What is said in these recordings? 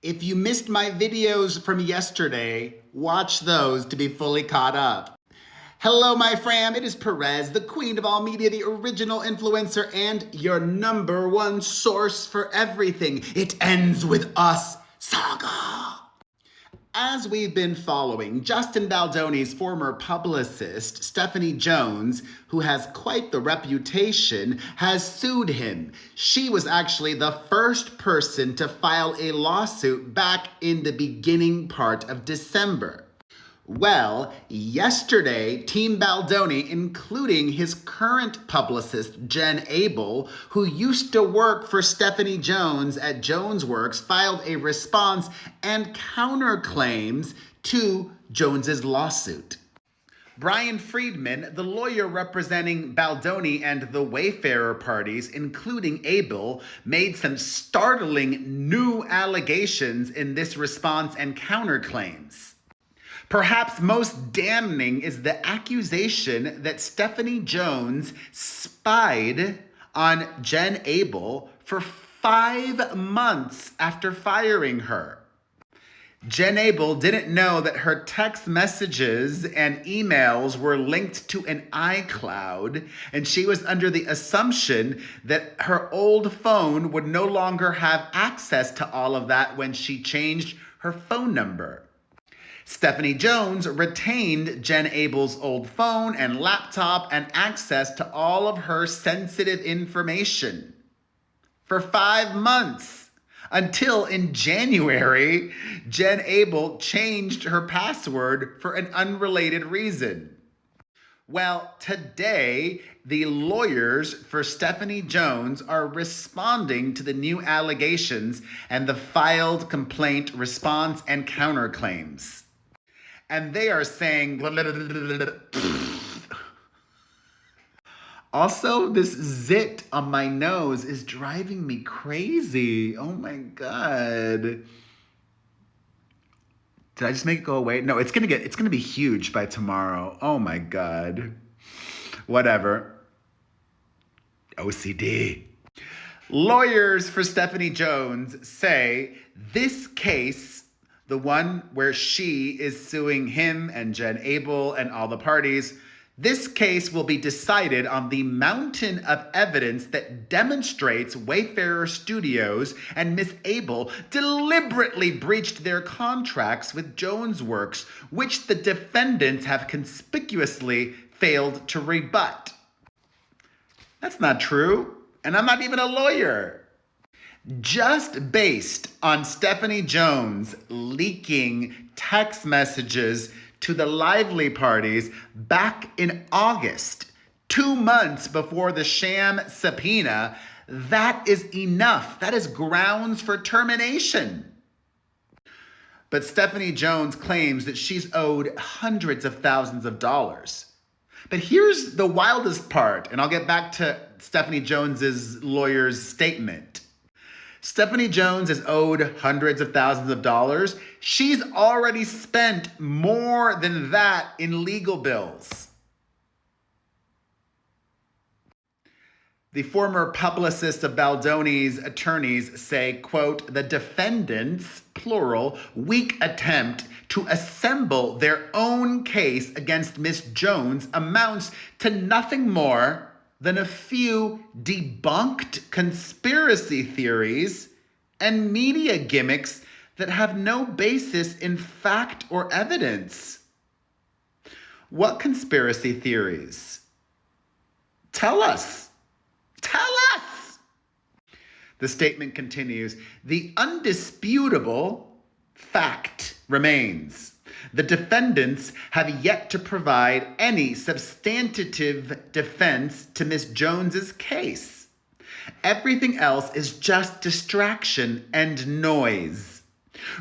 If you missed my videos from yesterday, watch those to be fully caught up. Hello, my fam. It is Perez, the queen of all media, the original influencer, and your number one source for everything. It ends with us saga. As we've been following, Justin Baldoni's former publicist, Stephanie Jones, who has quite the reputation, has sued him. She was actually the first person to file a lawsuit back in the beginning part of December. Well, yesterday, Team Baldoni, including his current publicist, Jen Abel, who used to work for Stephanie Jones at Jonesworks, filed a response and counterclaims to Jones's lawsuit. Brian Friedman, the lawyer representing Baldoni and the Wayfarer parties, including Abel, made some startling new allegations in this response and counterclaims. Perhaps most damning is the accusation that Stephanie Jones spied on Jen Abel for 5 months after firing her. Jen Abel didn't know that her text messages and emails were linked to an iCloud, and she was under the assumption that her old phone would no longer have access to all of that when she changed her phone number. Stephanie Jones retained Jen Abel's old phone and laptop and access to all of her sensitive information for 5 months, until in January, Jen Abel changed her password for an unrelated reason. Well, today, the lawyers for Stephanie Jones are responding to the new allegations and the filed complaint response and counterclaims. And they are saying, blah, blah, blah, blah, blah. Also, this zit on my nose is driving me crazy. Oh my God. Did I just make it go away? No, it's gonna be huge by tomorrow. Oh my God. Whatever. OCD. Lawyers for Stephanie Jones say this case, the one where she is suing him and Jen Abel and all the parties, this case will be decided on the mountain of evidence that demonstrates Wayfarer Studios and Miss Abel deliberately breached their contracts with Jonesworks, which the defendants have conspicuously failed to rebut. That's not true, and I'm not even a lawyer. Just based on Stephanie Jones leaking text messages to the Lively parties back in August, 2 months before the sham subpoena, that is enough. That is grounds for termination. But Stephanie Jones claims that she's owed hundreds of thousands of dollars. But here's the wildest part, and I'll get back to Stephanie Jones's lawyer's statement. Stephanie Jones is owed hundreds of thousands of dollars. She's already spent more than that in legal bills. The former publicist of Baldoni's attorneys say, quote, the defendants, plural, weak attempt to assemble their own case against Miss Jones amounts to nothing more than a few debunked conspiracy theories and media gimmicks that have no basis in fact or evidence. What conspiracy theories? Tell us. Tell us! The statement continues, the undisputable fact remains. The defendants have yet to provide any substantive defense to Miss Jones's case. Everything else is just distraction and noise.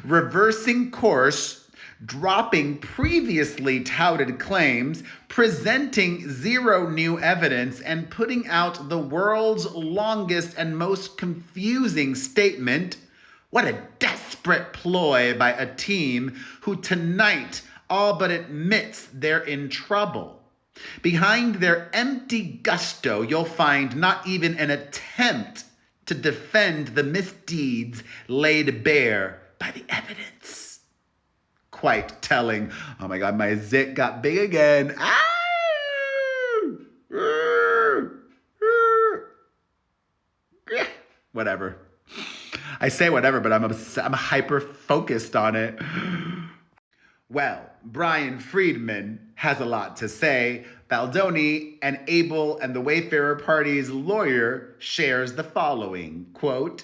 Reversing course, dropping previously touted claims, presenting zero new evidence, and putting out the world's longest and most confusing statement. What a desperate ploy by a team who tonight all but admits they're in trouble. Behind their empty gusto, you'll find not even an attempt to defend the misdeeds laid bare by the evidence. Quite telling. Oh my God, my zit got big again. Ah! Whatever. I say whatever, but I'm hyper focused on it. Well, Brian Friedman has a lot to say. Baldoni, an Able and the Wayfarer party's lawyer, shares the following, quote,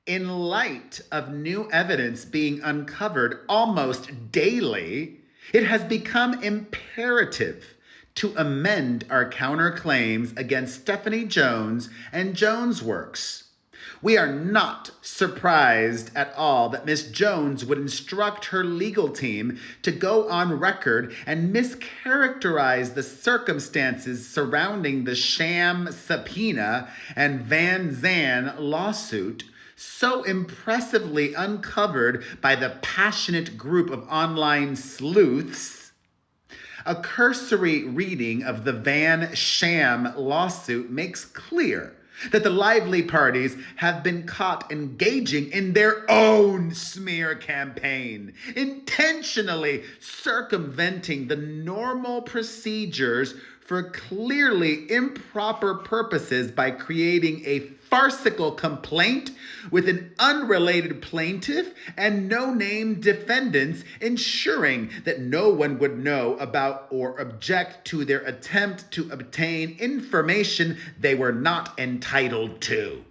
"In light of new evidence being uncovered almost daily, it has become imperative to amend our counterclaims against Stephanie Jones and Jones Works. We are not surprised at all that Miss Jones would instruct her legal team to go on record and mischaracterize the circumstances surrounding the sham subpoena and Van Zandt lawsuit, so impressively uncovered by the passionate group of online sleuths. A cursory reading of the Van Sham lawsuit makes clear that the lively parties have been caught engaging in their own smear campaign, intentionally circumventing the normal procedures for clearly improper purposes by creating a farcical complaint with an unrelated plaintiff and no-name defendants, ensuring that no one would know about or object to their attempt to obtain information they were not entitled to.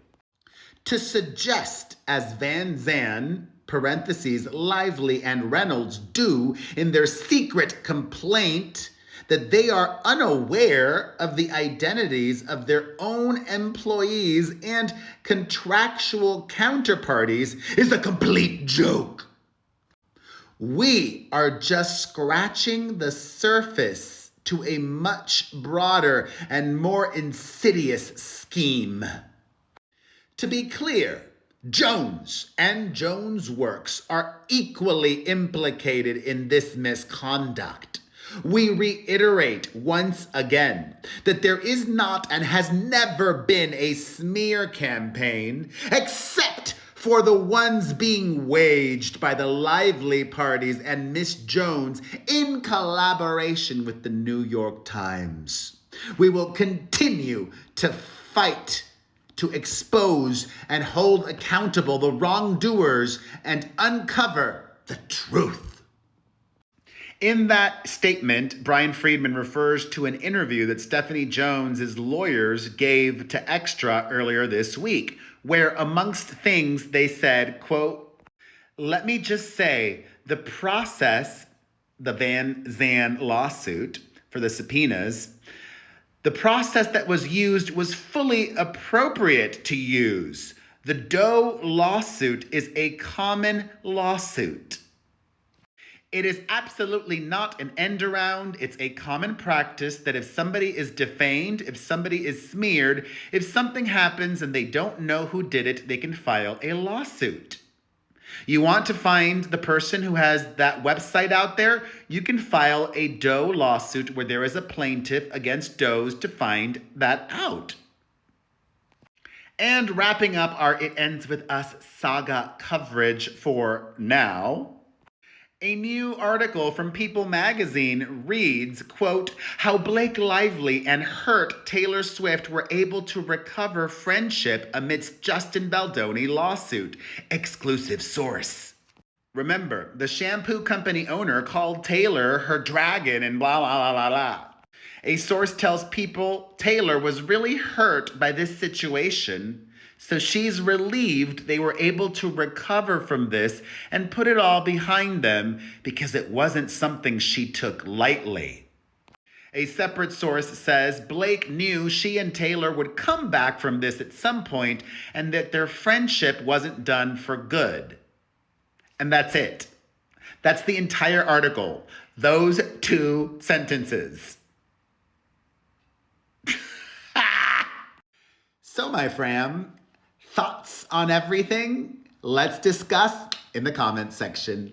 To suggest, as Van Zandt, parentheses, Lively, and Reynolds do in their secret complaint, that they are unaware of the identities of their own employees and contractual counterparties is a complete joke. We are just scratching the surface to a much broader and more insidious scheme. To be clear, Jones and Jones Works are equally implicated in this misconduct. We reiterate once again that there is not and has never been a smear campaign except for the ones being waged by the lively parties and Miss Jones in collaboration with the New York Times. We will continue to fight to expose and hold accountable the wrongdoers and uncover the truth. In that statement, Brian Friedman refers to an interview that Stephanie Jones's lawyers gave to Extra earlier this week, where amongst things they said, quote, "Let me just say, the process, the Van Zandt lawsuit for the subpoenas, the process that was used was fully appropriate to use. The Doe lawsuit is a common lawsuit. It is absolutely not an end around. It's a common practice that if somebody is defamed, if somebody is smeared, if something happens and they don't know who did it, they can file a lawsuit. You want to find the person who has that website out there? You can file a Doe lawsuit where there is a plaintiff against Does to find that out." And wrapping up our It Ends With Us saga coverage for now, a new article from People magazine reads, quote, "How Blake Lively and hurt Taylor Swift were able to recover friendship amidst Justin Baldoni lawsuit. Exclusive source." Remember, the shampoo company owner called Taylor her dragon and blah, blah, blah, blah, blah. A source tells People Taylor was really hurt by this situation, so she's relieved they were able to recover from this and put it all behind them because it wasn't something she took lightly. A separate source says Blake knew she and Taylor would come back from this at some point and that their friendship wasn't done for good. And that's it. That's the entire article. Those 2 sentences. So, my fam, thoughts on everything? Let's discuss in the comments section.